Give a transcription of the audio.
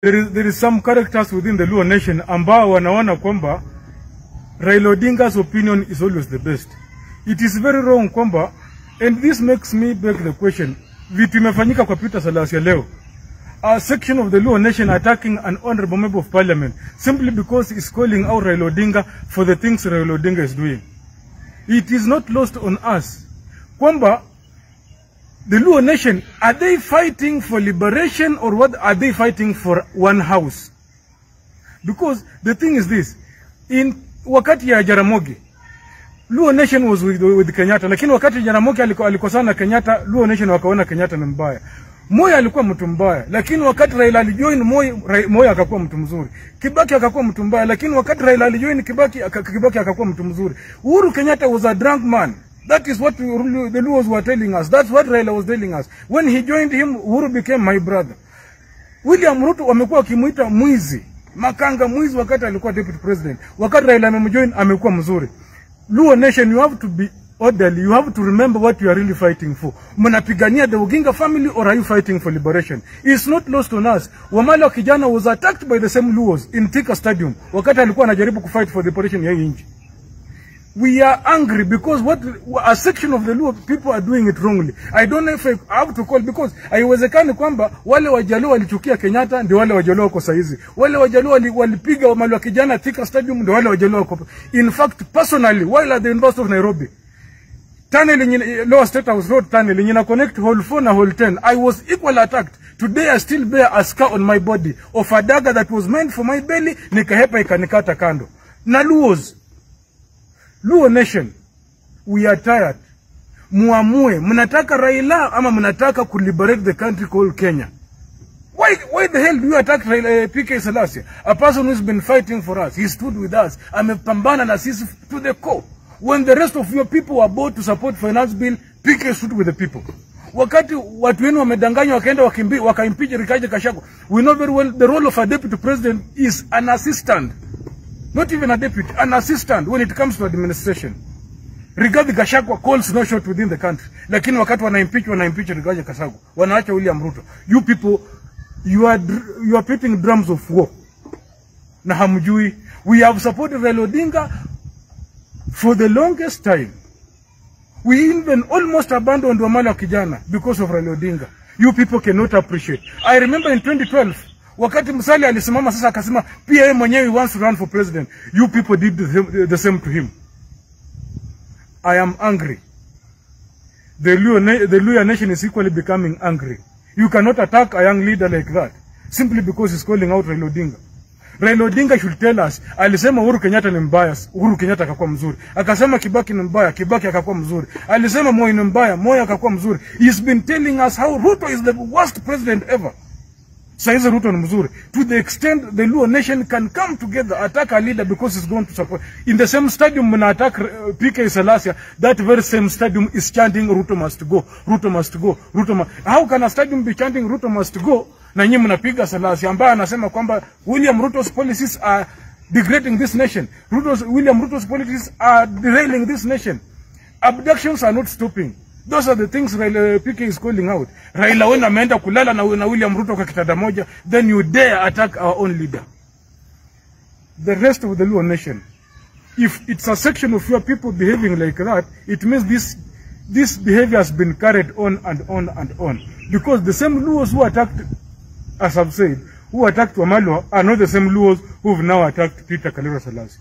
There is some characters within the Luo nation ambao wanaona kwamba Raila Odinga's opinion is always the best. It is very wrong kwamba, and this makes me beg the question, vitu imefanyika kwa Peter Salasya leo. A section of the Luo nation attacking an honorable member of parliament simply because he's calling out Raila Odinga for the things Raila Odinga is doing. It is not lost on us kwamba the Luo nation, are they fighting for liberation or what are they fighting for one house? Because the thing is this, in wakati ya Jaramogi, Luo nation was with Kenyatta, lakini wakati Jaramogi alikosana na Kenyatta, Luo nation wakaona Kenyatta ni mbaya. Moi alikuwa mtu mbaya, lakini wakati Raila alijoin Moi akakuwa mtu mzuri. Kibaki akakuwa mtu mbaya, lakini wakati Raila alijoin Kibaki akakuwa mtu mzuri. Uhuru Kenyatta was a drunk man. That is what the Luos were telling us. That's what Raila was telling us. When he joined him, Uhuru became my brother. William Ruto wamekuwa kimuita mwizi, makanga mwizi wakati alikuwa deputy president. Wakati Raila amemjoin amekuwa mzuri. Luo nation, you have to be orderly. You have to remember what you are really fighting for. Mnapigania the Oginga family or are you fighting for liberation? It's not lost on us. Wamala kijana was attacked by the same Luos in Thika Stadium wakati alikuwa anajaribu kufight for the liberation ya nchi. We are angry because what a section of the Luo people are doing it wrongly. I don't know if I have to call because haiwezekani kwamba wale Wajaluo walichukia Kenyatta ndio wale Wajaluo wako saizi. Wale Wajaluo walipiga Wamalwa kijana Thika Stadium ndio wale Wajaluo wako. In fact, personally, while at the University of Nairobi, tunnel in Lower State House Road tunnel in connect hall 4 na hall 10, I was equally attacked. Today I still bear a scar on my body of a dagger that was meant for my belly, nikahepa ikanikata kando. Na Luo nation, we are tired. Muamue, mnataka Raila ama mnataka to liberate the country called Kenya? Why the hell do you attack PK Salasya? A person who's been fighting for us. He stood with us. Amepambana na sisi to the core. When the rest of your people were bought to support finance bill, PK stood with the people. Wakati watu wenu wamedanganywa wakaenda wakaimpeach Rigathi Gachagua. We know very well the role of a deputy president is an assistant. Not even a deputy, an assistant when it comes to administration. Rigathi Gachagua calls no shot within the country. Lakini wakati wanaimpeach Rigathi Gachagua. Wanaacha William Ruto. You people, you are beating drums of war. Na hamjui. We have supported Raila Odinga for the longest time. We even almost abandoned Wamala kijana because of Raila Odinga. You people cannot appreciate. I remember in 2012, wakati Musalia alisimama sasa akasema pia yeye mwenyewe wants to run for president. You people did the same to him. I am angry. The Luo nation is equally becoming angry. You cannot attack a young leader like that simply because he's calling out Raila Odinga. Raila Odinga should tell us, alisema Uhuru Kenyatta ni mbaya, Uhuru Kenyatta akakuwa mzuri. Akasema Kibaki ni mbaya, Kibaki akakuwa mzuri. Alisema Moi ni mbaya, Moi akakuwa mzuri. He's been telling us how Ruto is the worst president ever. Saizi Ruto ni mzuri. To the extent the Luo nation can come together, attack a leader because he's going to support. In the same stadium when attack PK Salasya, that very same stadium is chanting Ruto must go, Ruto must go, Ruto must. How can a stadium be chanting Ruto must go? Na nyinyi mnapiga Salasya ambaye anasema kwamba William Ruto's policies are degrading this nation. William Ruto's policies are derailing this nation. Abductions are not stopping. Those are the things Raila PK is calling out. Raila when ameenda kulala na William Ruto kwa kitanda moja, then you dare attack our own leader. The rest of the Luo nation, if it's a section of your people behaving like that, it means this behavior has been carried on and on and on. Because the same Luos who attacked, as I've said, who attacked Wamalwa are not the same Luos who have now attacked Peter Salasya.